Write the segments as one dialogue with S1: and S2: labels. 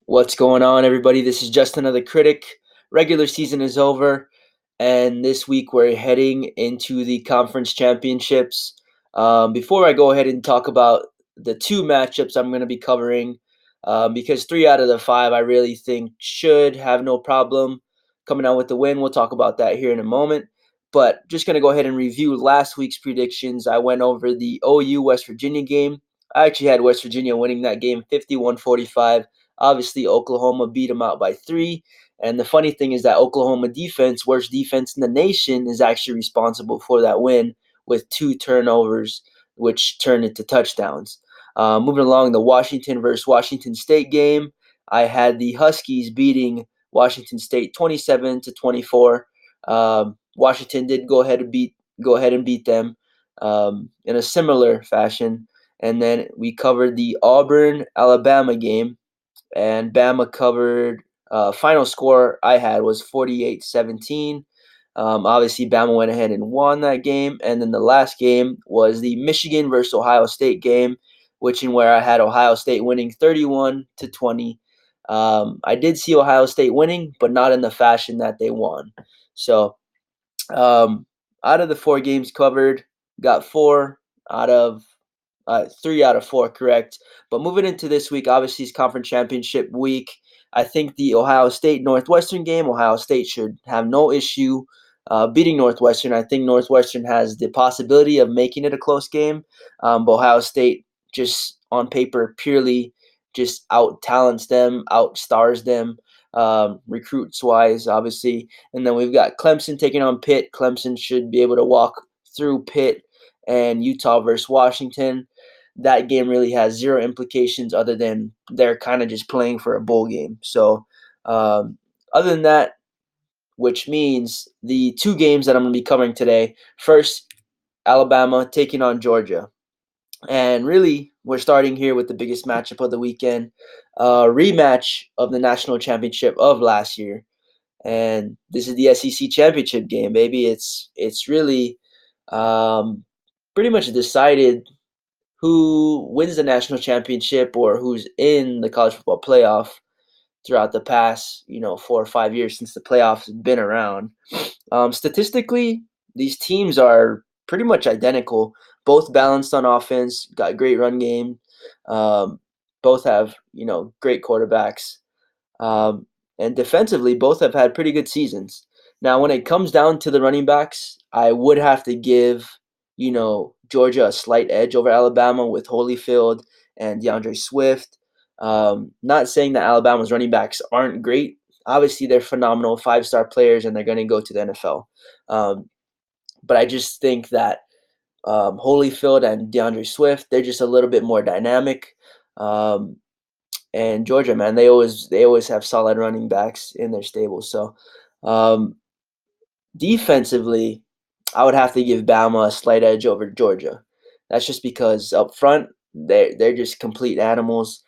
S1: What's going on, everybody? This is just another critic. Regular season is over, and this week we're heading into the conference championships. Before I go ahead and talk about the two matchups I'm going to be covering, because three out of the five I really think should have no problem coming out with the win. We'll talk about that here in a moment. But just going to go ahead and review last week's predictions. I went over the OU West Virginia game. I actually had West Virginia winning that game 51-45. Obviously, Oklahoma beat them out by 3. And the funny thing is that Oklahoma defense, worst defense in the nation, is actually responsible for that win with 2 turnovers, which turned into touchdowns. Moving along, the Washington versus Washington State game, I had the Huskies beating Washington State 27-24. Washington did go ahead and beat them in a similar fashion. And then we covered the Auburn Alabama game, and Bama covered. Final score I had was 48-17. Obviously, Bama went ahead and won that game. And then the last game was the Michigan versus Ohio State game, which in where I had Ohio State winning 31-20. I did see Ohio State winning, but not in the fashion that they won. So, out of the 4 games covered, got 4 out of 3 out of 4 correct. But moving into this week, obviously it's conference championship week. I think the Ohio State Northwestern game, Ohio State should have no issue beating Northwestern. I think Northwestern has the possibility of making it a close game, but Ohio State just on paper purely just out talents them, outstars them, recruits wise, obviously. And then we've got Clemson taking on Pitt. Clemson should be able to walk through Pitt, and Utah versus Washington. That game really has zero implications other than they're kind of just playing for a bowl game. So, other than that, which means the 2 games that I'm going to be covering today. First, Alabama taking on Georgia. And really, we're starting here with the biggest matchup of the weekend, rematch of the national championship of last year. And this is the SEC championship game, baby. It's really pretty much decided who wins the national championship or who's in the college football playoff throughout the past, 4 or 5 years since the playoffs have been around. Statistically, these teams are pretty much identical. Both balanced on offense, got great run game. Both have, great quarterbacks. And defensively, both have had pretty good seasons. Now, when it comes down to the running backs, I would have to give, Georgia a slight edge over Alabama with Holyfield and DeAndre Swift. Not saying that Alabama's running backs aren't great. Obviously, they're phenomenal 5-star players, and they're going to go to the NFL. But I just think that Holyfield and DeAndre Swift, they're just a little bit more dynamic. And Georgia, man, they always have solid running backs in their stable. So defensively, I would have to give Bama a slight edge over Georgia. That's just because up front they're just complete animals.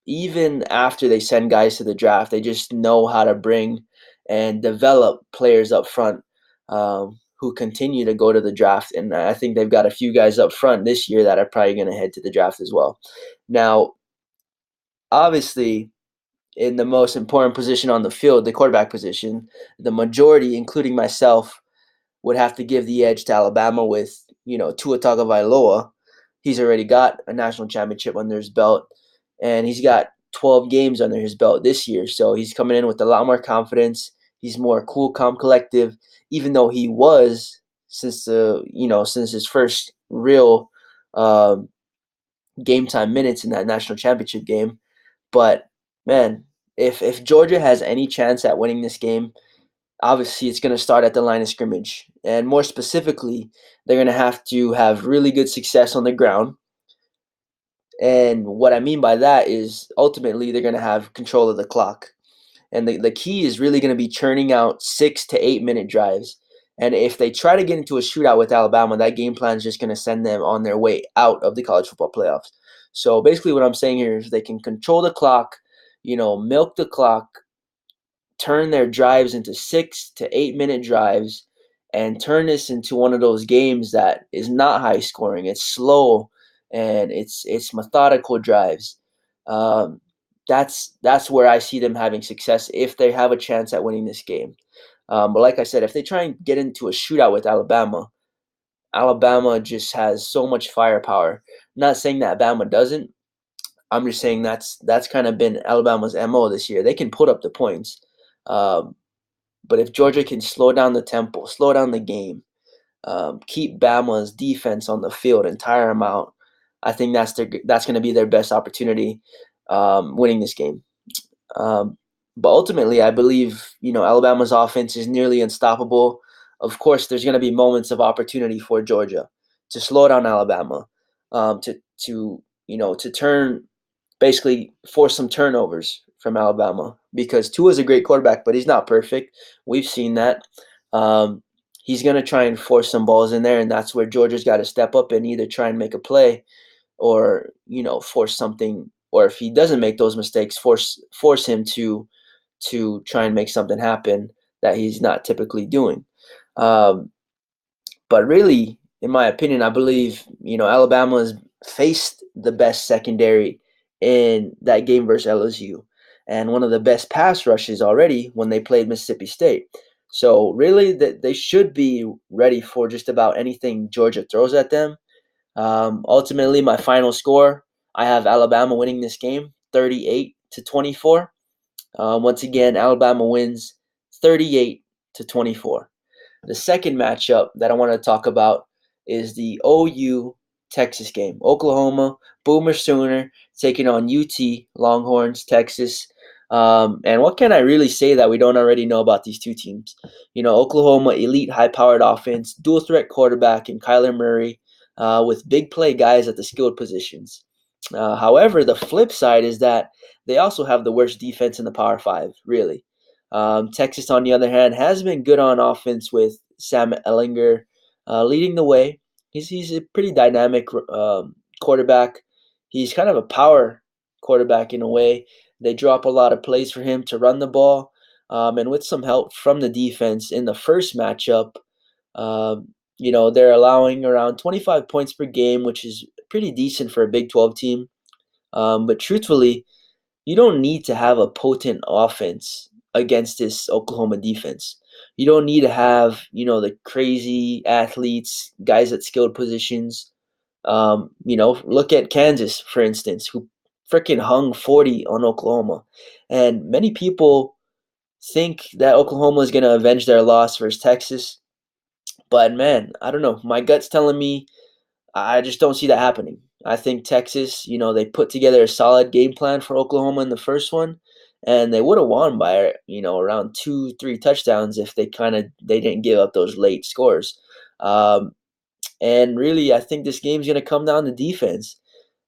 S1: Even after they send guys to the draft, they just know how to bring and develop players up front who continue to go to the draft. And I think they've got a few guys up front this year that are probably going to head to the draft as well. Now, obviously, in the most important position on the field, the quarterback position, the majority, including myself, would have to give the edge to Alabama with, Tua Tagovailoa. He's already got a national championship under his belt, and he's got 12 games under his belt this year. So he's coming in with a lot more confidence. He's more cool, calm, collective, even though he was since his first real game time minutes in that national championship game. But man, if Georgia has any chance at winning this game, obviously it's going to start at the line of scrimmage. And more specifically, they're going to have really good success on the ground. And what I mean by that is ultimately they're going to have control of the clock. And the key is really going to be churning out 6 to 8 minute drives. And if they try to get into a shootout with Alabama, that game plan is just going to send them on their way out of the college football playoffs. So basically what I'm saying here is they can control the clock, milk the clock, turn their drives into 6 to 8 minute drives, and turn this into one of those games that is not high scoring. It's slow and it's methodical drives. that's where I see them having success if they have a chance at winning this game. But like I said, if they try and get into a shootout with Alabama, Alabama just has so much firepower. Not saying that Alabama doesn't. I'm just saying that's kind of been Alabama's MO this year. They can put up the points, um, but if Georgia can slow down the tempo, slow down the game, keep Bama's defense on the field and tire them out, I think that's going to be their best opportunity winning this game. Um, but ultimately, I believe Alabama's offense is nearly unstoppable. Of course, there's going to be moments of opportunity for Georgia to slow down Alabama, to turn, basically force some turnovers from Alabama, because Tua is a great quarterback, but he's not perfect. We've seen that. Um, he's going to try and force some balls in there, and that's where Georgia's got to step up and either try and make a play or force something, or if he doesn't make those mistakes, force him to try and make something happen that he's not typically doing. Um, but really, in my opinion, I believe Alabama's faced the best secondary in that game versus LSU, and one of the best pass rushes already when they played Mississippi State. So really, that they should be ready for just about anything Georgia throws at them. Ultimately, my final score, I have Alabama winning this game 38-24. Once again, Alabama wins 38-24. The second matchup that I want to talk about is the OU Texas game. Oklahoma, Boomer Sooner, taking on UT Longhorns, Texas. And what can I really say that we don't already know about these two teams? Oklahoma, elite high-powered offense, dual threat quarterback in Kyler Murray, with big play guys at the skilled positions. However, the flip side is that they also have the worst defense in the Power Five, really. Texas, on the other hand, has been good on offense with Sam Ehlinger leading the way. He's a pretty dynamic quarterback. He's kind of a power quarterback in a way. They drop a lot of plays for him to run the ball, and with some help from the defense in the first matchup, they're allowing around 25 points per game, which is pretty decent for a Big 12 team. But truthfully, you don't need to have a potent offense against this Oklahoma defense. You don't need to have, the crazy athletes, guys at skilled positions. Look at Kansas, for instance, who freaking hung 40 on Oklahoma. And many people think that Oklahoma is going to avenge their loss versus Texas. But man, I don't know. My gut's telling me I just don't see that happening. I think Texas, they put together a solid game plan for Oklahoma in the first one, and they would have won by, around 2-3 touchdowns if they didn't give up those late scores. And really, I think this game's going to come down to defense.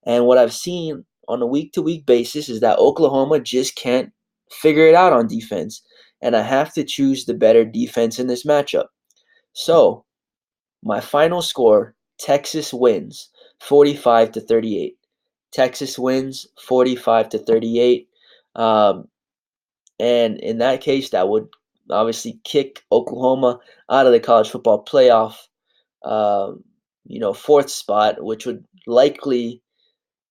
S1: And what I've seen on a week-to-week basis is that Oklahoma just can't figure it out on defense, and I have to choose the better defense in this matchup. So, my final score, Texas wins 45-38. Texas wins 45-38. And in that case, that would obviously kick Oklahoma out of the college football playoff, fourth spot, which would likely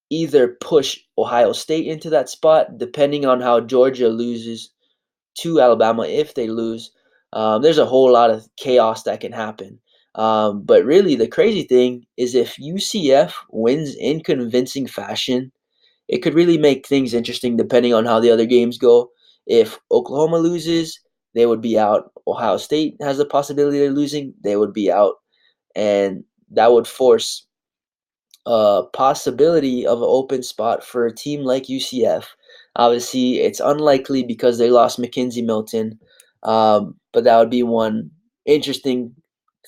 S1: either push Ohio State into that spot, depending on how Georgia loses to Alabama. If they lose, there's a whole lot of chaos that can happen. But really, the crazy thing is if UCF wins in convincing fashion, it could really make things interesting depending on how the other games go. If Oklahoma loses, they would be out. Ohio State has the possibility of losing, they would be out. And that would force a possibility of an open spot for a team like UCF. Obviously, it's unlikely because they lost Mackenzie Milton, but that would be one interesting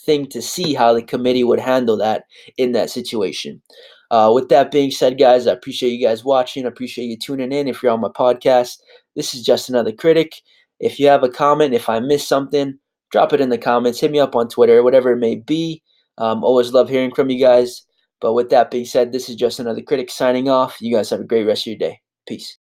S1: thing to see how the committee would handle that in that situation. With that being said, guys, I appreciate you guys watching. I appreciate you tuning in. If you're on my podcast, this is Just Another Critic. If you have a comment, if I missed something, drop it in the comments. Hit me up on Twitter, whatever it may be. Always love hearing from you guys. But with that being said, this is Just Another Critic signing off. You guys have a great rest of your day. Peace.